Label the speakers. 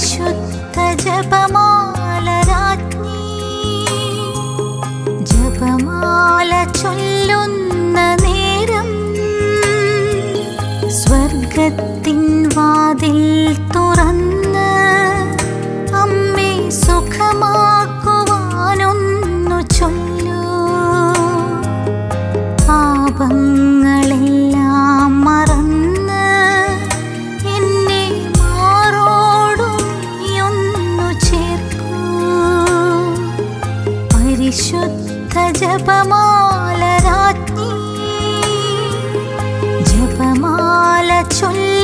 Speaker 1: പരിശുദ്ധ ജപമാല രാജ്ഞി, ജപമാല ചൊല്ലുന്ന നേരം സ്വർഗത്തിൻ വാതിൽ തുറന്ന് അമ്മേ സുഖമാക്കുവാനൊന്നു ചൊല്ലൂ. പാപങ്ങളെല്ലാം മറന്ന് എന്നെ മാറോടു നീയൊന്നു ചേർക്കൂ. പരിശുദ്ധ ജപമാല രാജ്ഞി, ജപമാല ചൊല്ലു.